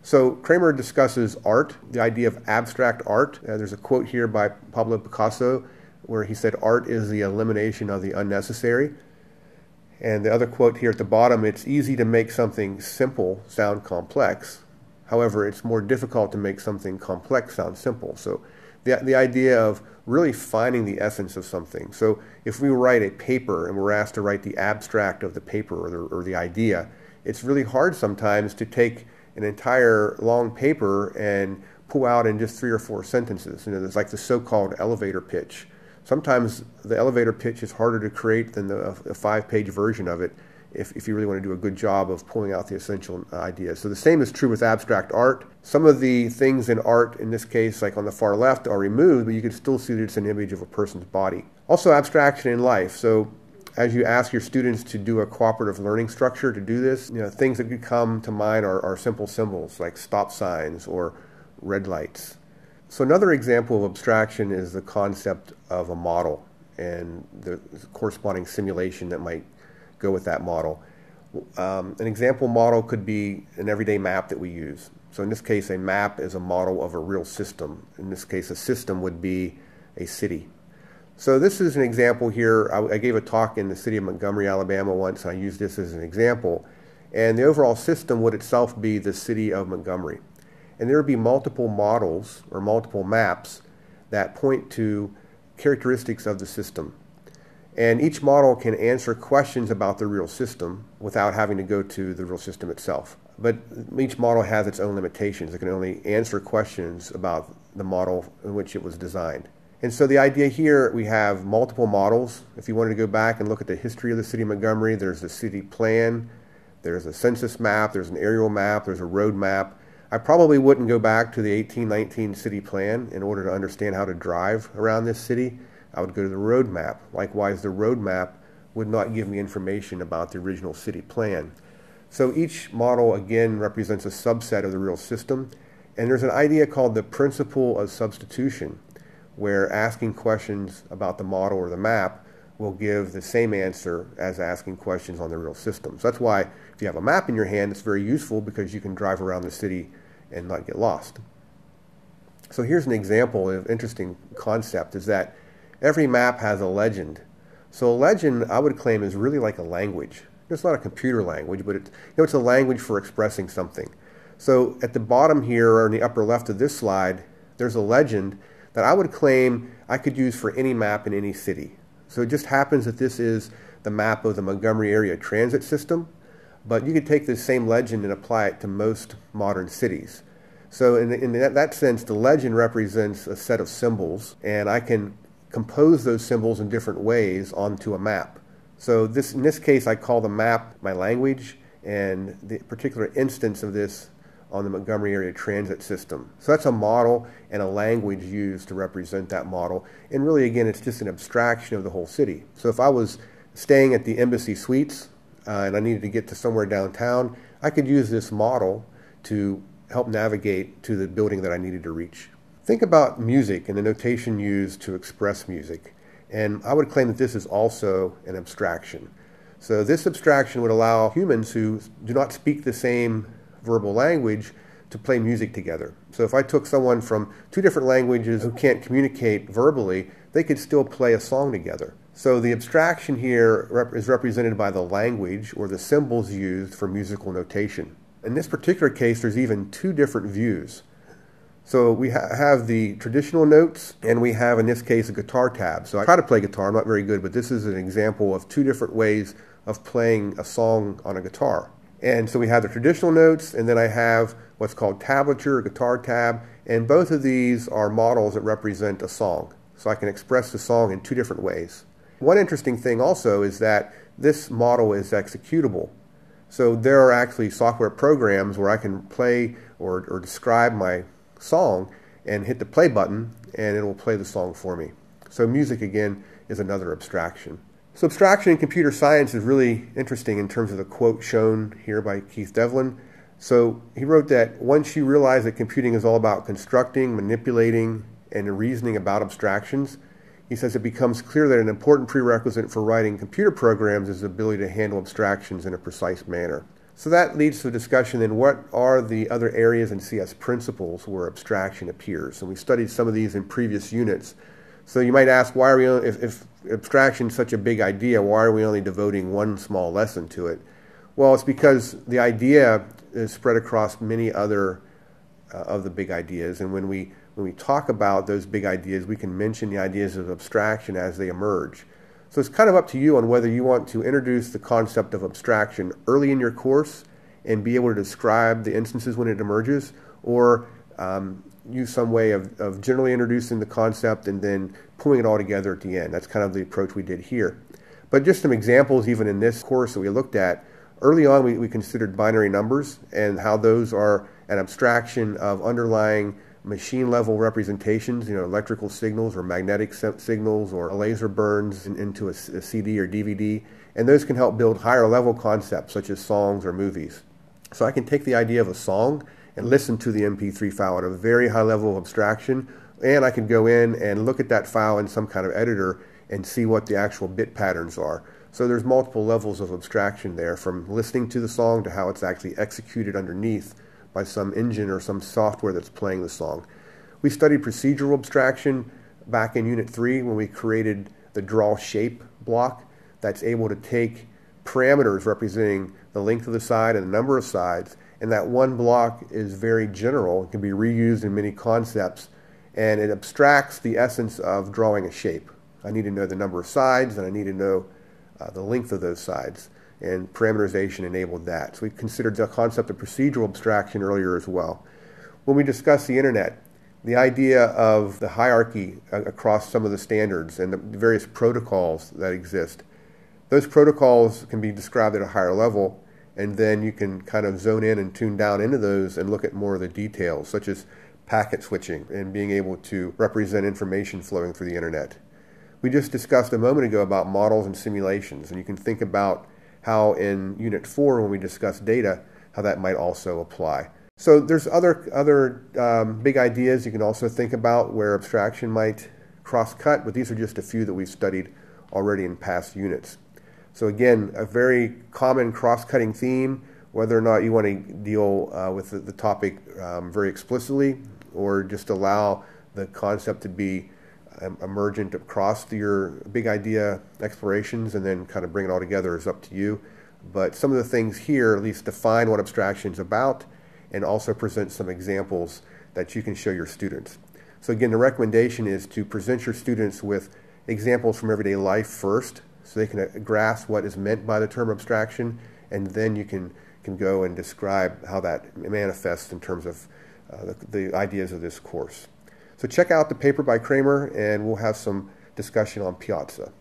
So Kramer discusses art, the idea of abstract art. There's a quote here by Pablo Picasso where he said, "Art is the elimination of the unnecessary." And the other quote here at the bottom, "It's easy to make something simple sound complex. However, it's more difficult to make something complex sound simple." So the idea of really finding the essence of something. So if we write a paper and we're asked to write the abstract of the paper or the idea, it's really hard sometimes to take an entire long paper and pull out in just 3 or 4 sentences. You know, there's like the so-called elevator pitch. Sometimes the elevator pitch is harder to create than a 5-page version of it if you really want to do a good job of pulling out the essential ideas. So the same is true with abstract art. Some of the things in art, in this case, like on the far left, are removed, but you can still see that it's an image of a person's body. Also abstraction in life. So as you ask your students to do a cooperative learning structure to do this, things that could come to mind are simple symbols like stop signs or red lights. So another example of abstraction is the concept of a model and the corresponding simulation that might go with that model. An example model could be an everyday map that we use. So in this case, a map is a model of a real system. In this case, a system would be a city. So this is an example here. I gave a talk in the city of Montgomery, Alabama once, and I used this as an example. And the overall system would itself be the city of Montgomery. And there would be multiple models or multiple maps that point to characteristics of the system. And each model can answer questions about the real system without having to go to the real system itself. But each model has its own limitations. It can only answer questions about the model in which it was designed. And so the idea here, we have multiple models. If you wanted to go back and look at the history of the city of Montgomery, there's the city plan, there's a census map, there's an aerial map, there's a road map. I probably wouldn't go back to the 1819 city plan in order to understand how to drive around this city. I would go to the road map. Likewise, the road map would not give me information about the original city plan. So each model, again, represents a subset of the real system. And there's an idea called the principle of substitution, where asking questions about the model or the map will give the same answer as asking questions on the real system. So that's why if you have a map in your hand, it's very useful because you can drive around the city and not get lost. So here's an example of an interesting concept, is that every map has a legend. So a legend, I would claim, is really like a language. It's not a computer language, but it's a language for expressing something. So at the bottom here, or in the upper left of this slide, there's a legend that I would claim I could use for any map in any city. So it just happens that this is the map of the Montgomery area transit system, but you could take this same legend and apply it to most modern cities. So in that sense, the legend represents a set of symbols, and I can compose those symbols in different ways onto a map. So in this case, I call the map my language, and the particular instance of this on the Montgomery area transit system. So that's a model and a language used to represent that model. And really, again, it's just an abstraction of the whole city. So if I was staying at the Embassy Suites and I needed to get to somewhere downtown, I could use this model to help navigate to the building that I needed to reach. Think about music and the notation used to express music. And I would claim that this is also an abstraction. So this abstraction would allow humans who do not speak the same verbal language to play music together. So if I took someone from 2 different languages who can't communicate verbally, they could still play a song together. So the abstraction here is represented by the language or the symbols used for musical notation. In this particular case, there's even 2 different views. So we have the traditional notes, and we have, in this case, a guitar tab. So I try to play guitar. I'm not very good, but this is an example of 2 different ways of playing a song on a guitar. And so we have the traditional notes, and then I have what's called tablature, a guitar tab, and both of these are models that represent a song. So I can express the song in 2 different ways. One interesting thing also is that this model is executable. So there are actually software programs where I can play or describe my song and hit the play button, and it will play the song for me. So music, again, is another abstraction. So abstraction in computer science is really interesting in terms of the quote shown here by Keith Devlin. So he wrote that once you realize that computing is all about constructing, manipulating, and reasoning about abstractions, he says it becomes clear that an important prerequisite for writing computer programs is the ability to handle abstractions in a precise manner. So that leads to a discussion then, what are the other areas in CS principles where abstraction appears? And we studied some of these in previous units. So you might ask, why are we, if abstraction is such a big idea, why are we only devoting one small lesson to it? Well, it's because the idea is spread across many other of the big ideas. And when we talk about those big ideas, we can mention the ideas of abstraction as they emerge. So it's kind of up to you on whether you want to introduce the concept of abstraction early in your course and be able to describe the instances when it emerges, or use some way of generally introducing the concept and then pulling it all together at the end. That's kind of the approach we did here. But just some examples even in this course that we looked at. Early on, we considered binary numbers and how those are an abstraction of underlying machine-level representations, electrical signals or magnetic signals, or a laser burns into a CD or DVD, and those can help build higher-level concepts such as songs or movies. So I can take the idea of a song and listen to the MP3 file at a very high level of abstraction, and I can go in and look at that file in some kind of editor and see what the actual bit patterns are. So there's multiple levels of abstraction there, from listening to the song to how it's actually executed underneath by some engine or some software that's playing the song. We studied procedural abstraction back in Unit 3 when we created the draw shape block that's able to take parameters representing the length of the side and the number of sides, and that one block is very general. It can be reused in many concepts, and it abstracts the essence of drawing a shape. I need to know the number of sides, and I need to know the length of those sides, and parameterization enabled that. So we considered the concept of procedural abstraction earlier as well. When we discussed the internet, the idea of the hierarchy across some of the standards and the various protocols that exist, those protocols can be described at a higher level, and then you can kind of zone in and tune down into those and look at more of the details, such as packet switching and being able to represent information flowing through the internet. We just discussed a moment ago about models and simulations, and you can think about how in Unit 4, when we discussed data, how that might also apply. So there's other big ideas you can also think about where abstraction might cross-cut, but these are just a few that we've studied already in past units. So again, a very common cross-cutting theme, whether or not you want to deal with the topic very explicitly, or just allow the concept to be emergent across your big idea explorations and then kind of bring it all together is up to you. But some of the things here at least define what abstraction is about and also present some examples that you can show your students. So again, the recommendation is to present your students with examples from everyday life first, so they can grasp what is meant by the term abstraction, and then you can go and describe how that manifests in terms of the ideas of this course. So check out the paper by Kramer, and we'll have some discussion on Piazza.